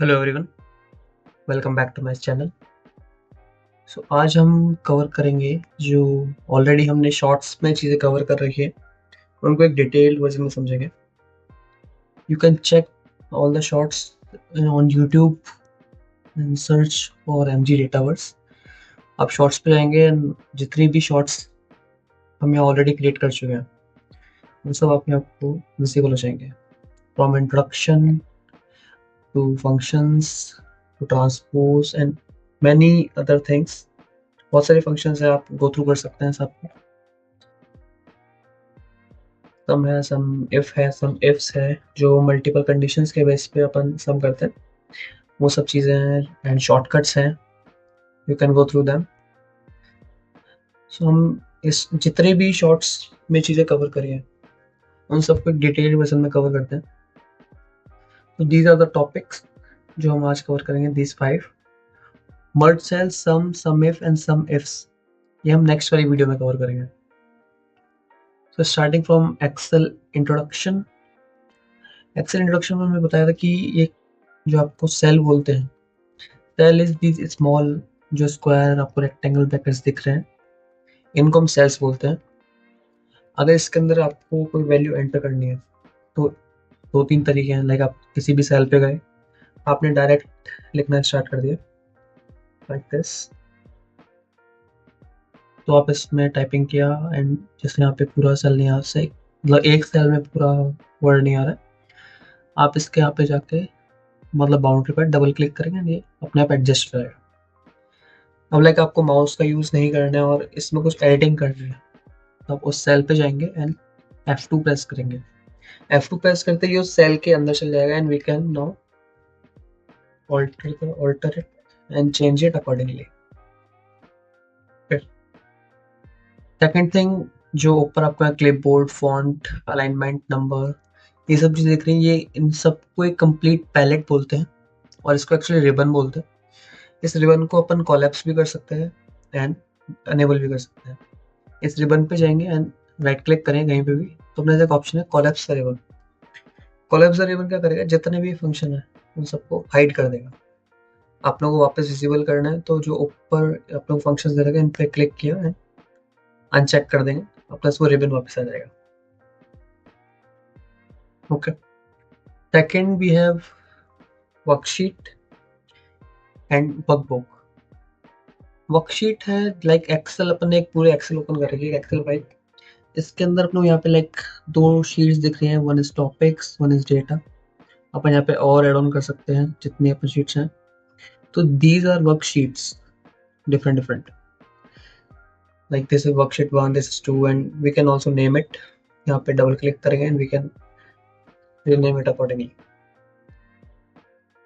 Hello everyone, welcome back to my channel. So आज हम cover करेंगे जो ऑलरेडी हमने शॉर्ट्स में चीज़ें कवर कर रखी है, उनको एक डिटेल्ड वर्जन में समझेंगे। You can check all the shorts on YouTube and search for MG Dataverse. आप शॉर्ट्स पे जाएंगे and जितनी भी शॉर्ट्स हम यहाँ ऑलरेडी क्रिएट कर चुके हैं वो सब आप यहाँ आपको विजिबल हो जाएंगे, from introduction to functions to transpose and many other things. बहुत सारे फंक्शंस है, आप गो थ्रू कर सकते हैं सब। सम है, सम इफ्स है जो मल्टीपल कंडीशंस के बेस पे अपन सम करते हैं, वो सब चीज़ें हैं। एंड शॉर्टकट्स हैं, you can go through them. So हम इस जितने भी शॉर्ट्स में चीज़ें कवर करी हैं उन सबको एक डिटेल वर्जन में कवर करते हैं। तो दीज आर द टॉपिक्स जो हम आज कवर करेंगे, these 5 merge cell, sum if and sum ifs. ये हम नेक्स्ट वाली वीडियो में कवर करेंगे। तो starting from Excel introduction. Excel introduction में हमने बताया था कि ये जो आपको सेल बोलते हैं, सेल इज दीज स्मॉल जो स्क्वायर आपको रेक्टेंगल ब्रैकेट्स दिख रहे हैं, इनको हम सेल्स बोलते हैं। अगर इसके अंदर आपको कोई वैल्यू एंटर करनी है तो दो तीन तरीके हैं। लाइक आप किसी भी सेल पे गए, आपने डायरेक्ट लिखना स्टार्ट कर दिया लाइक दिस, तो आप इसमें टाइपिंग किया एंड जैसे यहाँ पे पूरा सेल नहीं आ से मतलब एक सेल में पूरा वर्ड नहीं आ रहा है, आप इसके यहाँ पे जाके मतलब बाउंड्री पर डबल क्लिक करेंगे, ये अपने आप एडजस्ट हो जाएगा। अब लाइक आपको माउस का यूज़ नहीं करना है और इसमें कुछ एडिटिंग करनी है, तो आप उस सेल पे जाएंगे एंड F2 प्रेस करेंगे। F2 प्रेस करते ही उस सेल के अंदर चल जाएगा and we can now alter it and change it accordingly। फिर सेकंड थिंग, जो ऊपर आपका क्लिपबोर्ड, फॉन्ट, अलाइनमेंट, नंबर, ये सब चीज़ें दिख रही हैं, ये इन सबको एक कंप्लीट पैलेट बोलते हैं और इसको एक्चुअली रिबन बोलते हैं। इस रिबन को अपन कोलैप्स भी कर सकते हैं एंड अनेबल भी कर सकते हैं। इस रिबन पे जाएंगे एंड राइट क्लिक करें कहीं पे भी, तो अपने एक ऑप्शन है collapse the ribbon. Collapse the ribbon क्या करेगा, जितने भी फंक्शन है उन सबको हाइड कर देगा। आप लोगों को वापस विजिबल करना है तो जो ऊपर आप लोग फंक्शंस दे रखें इन पे क्लिक किया एंड अनचेक कर देंगे, अपना वो रिबन वापस आ जाएगा। Okay, second we have worksheet and workbook. Worksheet है लाइक एक्सेल, अपन ने एक पूरे एक्सेल ओपन कर रखी है, एक्सेल फाइल। इसके अंदर अपने को यहाँ पे लाइक दो शीट्स दिख रही हैं, one is topics, one is data. अपन यहाँ पे और ऐड ऑन कर सकते हैं जितनी अपन शीट्स हैं। तो these are worksheets, different different, like this is worksheet 1, this is 2 and we can also name it. यहाँ पे डबल क्लिक करेंगे and we can rename it accordingly.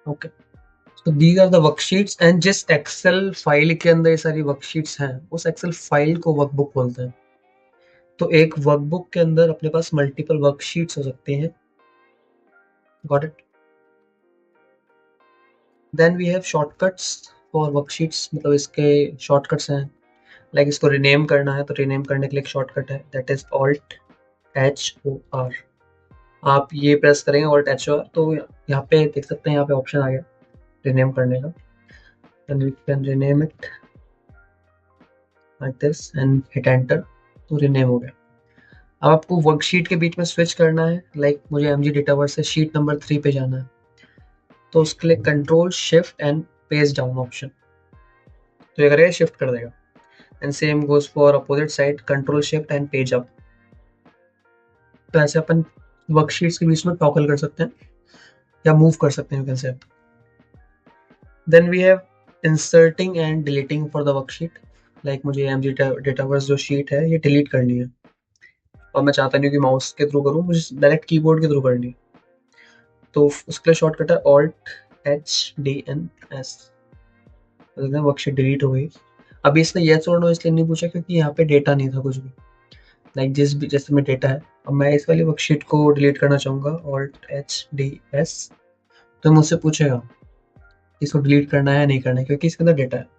Okay, तो these are the worksheets and जिस Excel file के अंदर ये सारी worksheets हैं उस एक्सेल फाइल को वर्कबुक बोलते हैं। तो एक वर्कबुक के अंदर अपने पास मल्टीपल वर्कशीट्स हो सकती हैं। Got it? Then we have shortcuts for worksheets, मतलब इसके शॉर्टकट्स हैं। लाइक इसको रीनेम करना है तो रीनेम करने के लिए एक शॉर्टकट है, that is Alt H O R. आप ये प्रेस करेंगे ऑल्ट एच ओ आर, तो यहाँ पे देख सकते हैं, यहाँ पे ऑप्शन आ गया रीनेम करने का। Then we can rename it like this and hit enter, तो रीनेम हो गया। अब आपको वर्कशीट के बीच में स्विच करना है, लाइक मुझे एमजी डेटावर्स से शीट नंबर 3 पे जाना है, तो उसके लिए control shift and page down option, तो ये करेगा शिफ्ट कर देगा। And same goes for opposite side, control shift and page up. तो ऐसे अपन वर्कशीट्स के बीच में टॉगल कर सकते हैं या मूव कर सकते हैं, you can say. Then we have inserting and deleting for the worksheet. Like मुझे एमजी डेटावर्स जो शीट है ये डिलीट करनी है और मैं चाहता नहीं हूँ कि माउस के थ्रू करूँ, मुझे डायरेक्ट कीबोर्ड के थ्रू करनी है, तो उसके लिए शॉर्टकट है Alt H D N S. Worksheet delete हो गई। अभी इसने येस और नो इसलिए नहीं पूछा क्योंकि यहाँ पे डेटा नहीं था कुछ भी, लाइक जिस भी जैसे में डेटा है। अब मैं इस वाली वर्कशीट को डिलीट करना चाहूँगा, ऑल्ट एच डी एस, तो मुझसे पूछेगा इसको डिलीट करना है या नहीं करना है, क्योंकि इसके अंदर डेटा है।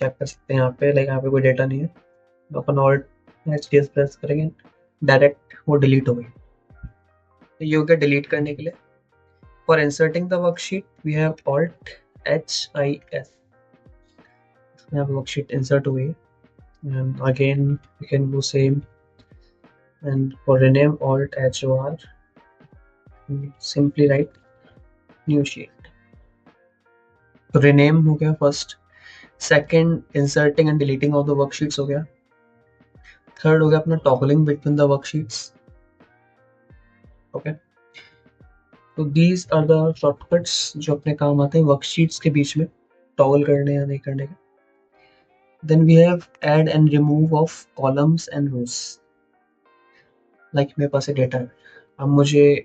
चेक कर सकते हैं यहाँ पे, लाइक यहाँ पे कोई डेटा नहीं है, तो अपन Alt H D S press करेंगे, डायरेक्ट वो डिलीट हो गई। तो ये हो गया डिलीट करने के लिए। For inserting the worksheet, we have Alt HIS. We have worksheet insert away, and again we can do same. And for rename, Alt HOR, simply write new sheet. तो rename हो गया first. Second, inserting and deleting of the worksheets हो गया. Third हो गया अपना toggling between the worksheets. Okay. तो these are the shortcuts जो अपने काम आते हैं worksheets के बीच में toggle करने या नहीं करने के. Then we have add and remove of columns and rows. Like मेरे पास एक डेटा है, अब मुझे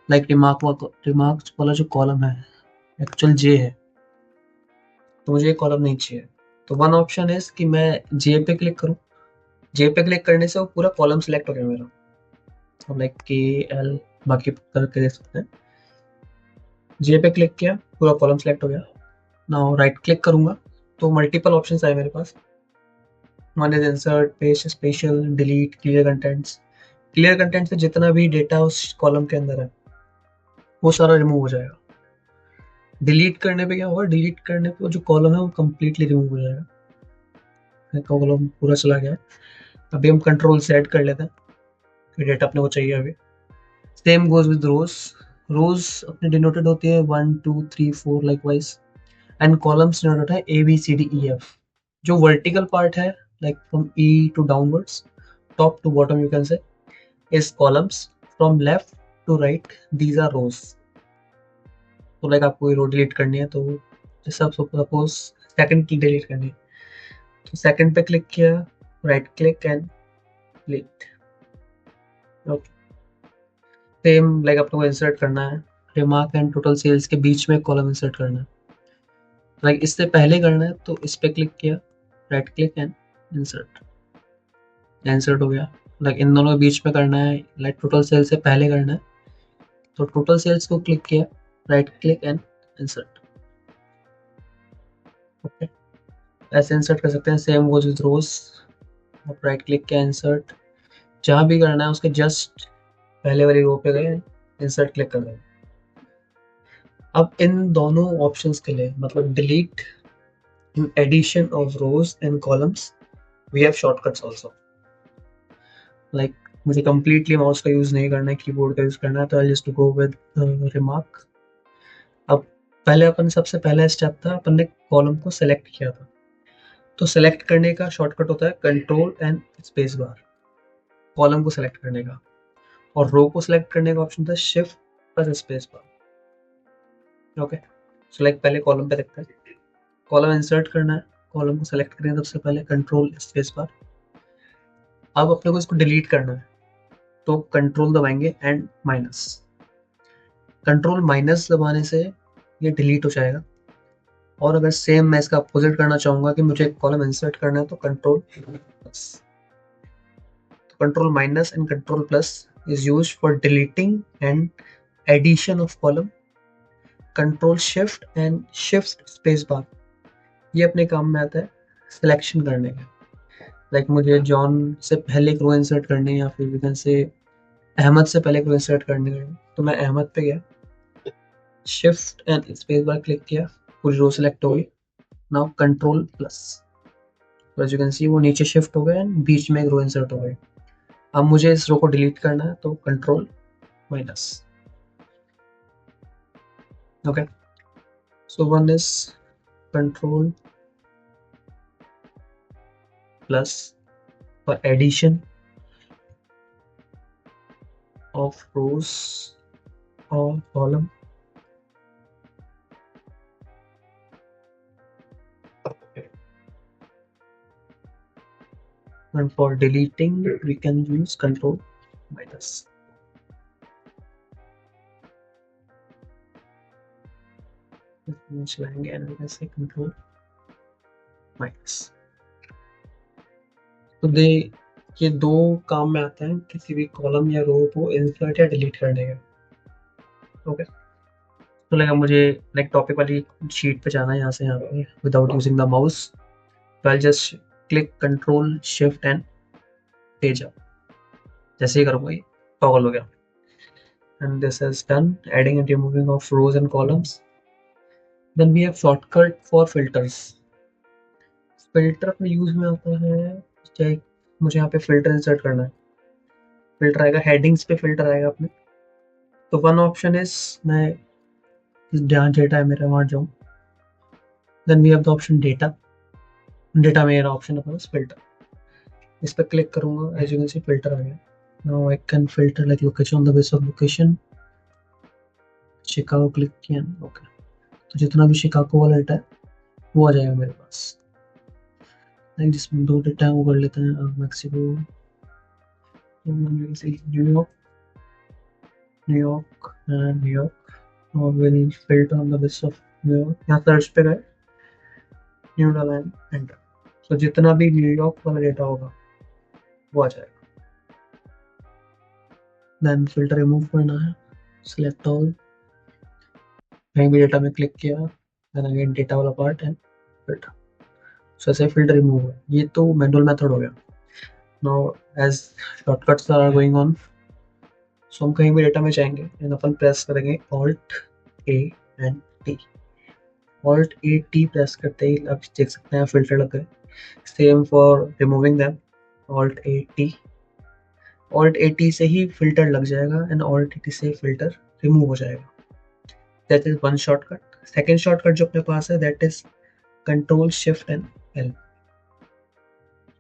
like remarks वाला जो कॉलम है एक्चुअल J है, तो मुझे एक कॉलम नहीं चाहिए. तो वन ऑप्शन है कि मैं J पे क्लिक करूं. J पे क्लिक करने से वो पूरा कॉलम सिलेक्ट हो गया मेरा. अब लाइक KL बाकी करके देख सकते हैं. J पे क्लिक किया, पूरा कॉलम सिलेक्ट हो गया. नाउ राइट क्लिक करूंगा तो मल्टीपल ऑप्शंस आए मेरे पास. One is insert, paste special, delete, clear contents. Clear content से जितना भी डेटा उस कॉलम के अंदर है वो सारा रिमूव हो जाएगा. डिलीट करने पे क्या होगा, डिलीट करने पे जो कॉलम है वो कंप्लीटली रिमूव हो जाएगा. कॉलम पूरा चला गया. अभी हम कंट्रोल से ऐड कर लेते हैं, डेटा अपने को चाहिए अभी. Same goes with rows. Rows अपने डिनोटेड होती है 1 2 3 4 लाइकवाइज, एंड कॉलम्स डिनोटेड है ABCDEF. जो वर्टिकल पार्ट है like from E to downwards, top to bottom you can say, is columns. From left to right these are rows. तो like आपको रो delete करनी है, तो जैसे आप सपोज सेकंड की डिलीट करनी है, तो सेकंड पे क्लिक किया, right click and delete. Okay. Same like आपको इंसर्ट करना है, रिमार्क एंड टोटल सेल्स के बीच में कॉलम इंसर्ट करना है. लाइक इससे पहले करना है तो इस पे क्लिक किया, right click and insert. Insert हो गया. लाइक इन दोनों के बीच में करना है, लाइक टोटल सेल्स से पहले करना है, तो टोटल सेल्स को क्लिक किया, right click and insert. Okay. ऐसे इंसर्ट कर सकते हैं. सेम गोज विद रोज. आप राइट क्लिक किया, इंसर्ट, जहां भी करना है उसके जस्ट पहले वाली रो पे गए, इंसर्ट क्लिक कर दें. अब इन दोनों ऑप्शंस के लिए, मतलब delete, addition of rows and columns, we have shortcuts also. Like मुझे कंप्लीटली माउस का यूज नहीं करना है, कीबोर्ड का यूज करना है, तो I just go with remark. अब पहले अपन सबसे पहला स्टेप था, अपन ने कॉलम को सेलेक्ट किया था, तो सेलेक्ट करने का शॉर्टकट होता है control and space bar. Column को सेलेक्ट करने का. और रो को सिलेक्ट करने का ऑप्शन था shift plus space bar. Okay. So like पहले कॉलम पे देखते हैं. कॉलम इंसर्ट करना है, कॉलम को सेलेक्ट करेंगे सबसे पहले, कंट्रोल स्पेस बार. अब अपने को इसको डिलीट करना है, तो कंट्रोल दबाएंगे एंड माइनस. कंट्रोल माइनस दबाने से ये डिलीट हो जाएगा. और अगर सेम मैं इसका अपोजिट करना चाहूंगा कि मुझे कॉलम इंसर्ट करना है, तो control plus. Control minus and control plus is used for deleting and addition of column. Control shift and shift space bar ये अपने काम में आता है सिलेक्शन करने का. लाइक मुझे जॉन से पहले एक रो इंसर्ट करनी है, या फिर वी कैन से अहमद से पहले एक रो इंसर्ट करनी है, तो मैं अहमद पे गया, shift and space bar click किया, पूरी रो सिलेक्ट हो गई. Now control plus, as you can see वो नीचे शिफ्ट हो गया एंड बीच में एक रो इंसर्ट हो गई. अब मुझे इस रो को डिलीट करना है, तो control minus. Okay. So one is control plus for addition of rows और column. And for deleting we can use control minus. चलाएंगे and we can say control minus. तो ये दो काम में आता है किसी भी कॉलम या रो को इंसर्ट या डिलीट करने का. ओके. तो लगा मुझे लाइक टॉपिक वाली शीट पे जाना है, यहाँ से यहाँ पे विदाउट यूजिंग द माउस, तो I just click control shift and page up. जैसे ही करूँगा ये टॉगल हो गया. and this is done, adding and removing of rows and columns. Then we have shortcut for filters. Filter अपने use में आता है, चाहे मुझे यहाँ पे फिल्टर इंसर्ट करना है, फिल्टर आएगा, हेडिंग्स पे फिल्टर आएगा अपने। तो वन ऑप्शन इज मैं जहाँ डेटा है मेरा वहाँ जाऊँ। Then we have the option data, data में मेरा ऑप्शन अपना फिल्टर, इस पर क्लिक करूंगा, as you can see filter आ गया। Now I can filter like location on the base of location. Chicago click किया, ओके, तो जितना भी शिकागो वाला डेटा है वो आ जाएगा मेरे पास। लाइक जिसमें दो डेटा है वो कर लेते हैं, Mexico, New York, New York and New York, और will filter on the base of New York. यहाँ सर्च पे गए, न्यू डाला एंटर, तो जितना भी न्यूयॉर्क वाला डेटा होगा वो आ जाएगा। देन फिल्टर रिमूव करना है, सिलेक्ट ऑल, कहीं भी डेटा में क्लिक किया, देन अगेन डेटा वाला पार्ट एंड फिल्टर, सो ऐसे फिल्टर रिमूव हुआ। ये तो मैनुअल मेथड हो गया। Now as shortcuts are going on, so हम कहीं भी डेटा में जाएंगे एंड अपन प्रेस करेंगे Alt A and T. Alt A T press करते ही आप देख सकते हैं फिल्टर लग गए। Same for removing them, Alt A T, Alt A T से ही फिल्टर लग जाएगा एंड ऑल्ट ए टी से फिल्टर रिमूव हो जाएगा। That is one shortcut. Second shortcut जो अपने पास है that is control shift and L.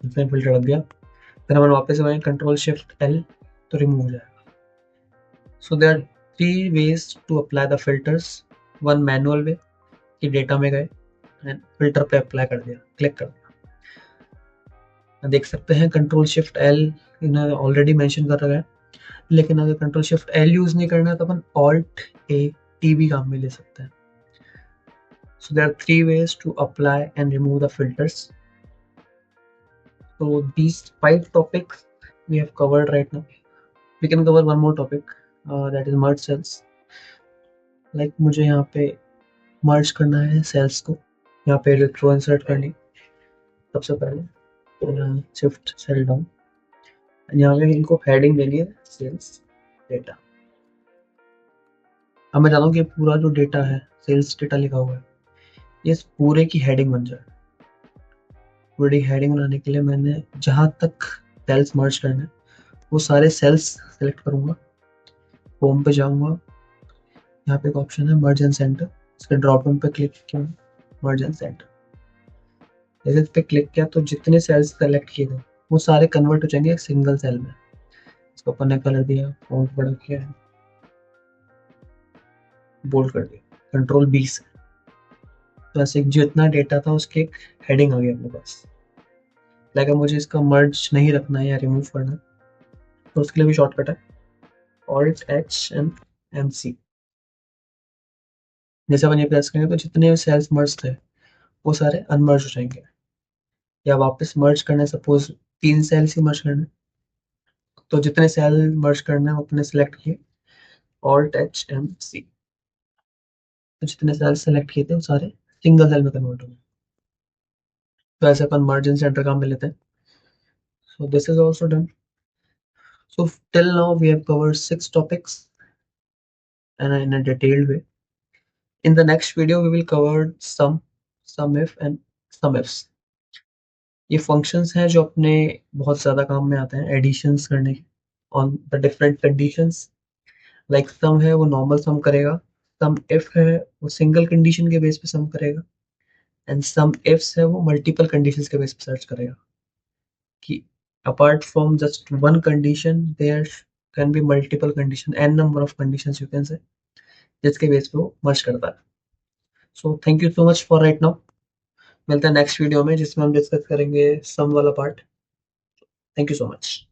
Filter लग गया, फिर हम वापस आए कंट्रोल शिफ्ट एल तो रिमूव हो जाएगा। So there are 3 ways to apply the filters. One manual way कि डेटा में गए एंड फिल्टर पे अप्लाई कर दिया, क्लिक कर दिया। देख सकते हैं कंट्रोल शिफ्ट एल इन्हें ऑलरेडी मेंशन कर रखा है, लेकिन अगर कंट्रोल शिफ्ट एल यूज नहीं करना है तो अपन ऑल्ट ए टी भी काम में ले सकते हैं। So there are 3 ways to apply and remove the filters. So these 5 topics we have covered right now. We can cover one more topic, that is merge cells. Like मुझे यहाँ पे merge करना है cells को, यहाँ पे row insert करनी। सबसे पहले shift cell down, यहाँ पे इनको heading देनी है sales data। अब मैं चाहता हूँ कि पूरा जो डेटा है sales data लिखा हुआ है ये पूरे की हेडिंग बन जाए। पूरी हेडिंग बनाने के लिए मैंने जहाँ तक सेल्स मर्ज करना है वो सारे सेल्स सेलेक्ट करूंगा, होम पे जाऊंगा, यहाँ पे एक ऑप्शन है मर्ज एंड सेंटर, इसके ड्रॉप डाउन पे क्लिक किया, मर्ज एंड सेंटर, जैसे इस पे क्लिक किया तो जितने सेल्स सेलेक्ट किए थे वो सारे कन्वर्ट हो जाएंगे एक सिंगल सेल में। इसको अपन ने कलर दिया, फॉन्ट बड़ा किया है, बोल्ड कर दिया, कंट्रोल बी से, तो ऐसे जितना डेटा था उसके एक हेडिंग आ गया अपने पास। लेकिन मुझे इसका मर्ज नहीं रखना है या रिमूव करना है तो उसके लिए भी शॉर्टकट है Alt H and M C. जैसे अपन ये प्रेस करेंगे तो जितने सेल्स मर्ज थे वो सारे अनमर्ज हो जाएंगे, या वापस मर्ज करना है, सपोज 3 सेल्स ही मर्ज करना है तो जितने सेल मर्ज करना है वो अपने सेलेक्ट किए, ऑल्ट एच एम सी, तो जितने सेल्स सेलेक्ट किए थे वो सारे सिंगल सेल में कन्वर्ट हो गए। तो ऐसे अपन मर्ज एंड सेंटर काम में लेते हैं। So this is also done. So till now we have covered 6 topics and in a detailed way. In the next video we will cover sum if and sum ifs. ये functions हैं जो अपने बहुत ज़्यादा काम में आते हैं एडिशंस करने के on the different conditions. Like sum है वो नॉर्मल सम करेगा, सम इफ है वो सिंगल कंडीशन के बेस पे सम करेगा, एंड सम इफ्स है वो मल्टीपल कंडीशंस के बेस पे सर्च करेगा कि apart from just one condition there can be multiple condition, n number of conditions you can say, जिसके बेस पे वो मर्ज करता है। So thank you so much for right now. मिलते हैं नेक्स्ट वीडियो में जिसमें हम डिस्कस करेंगे सम वाला part. Thank you so much.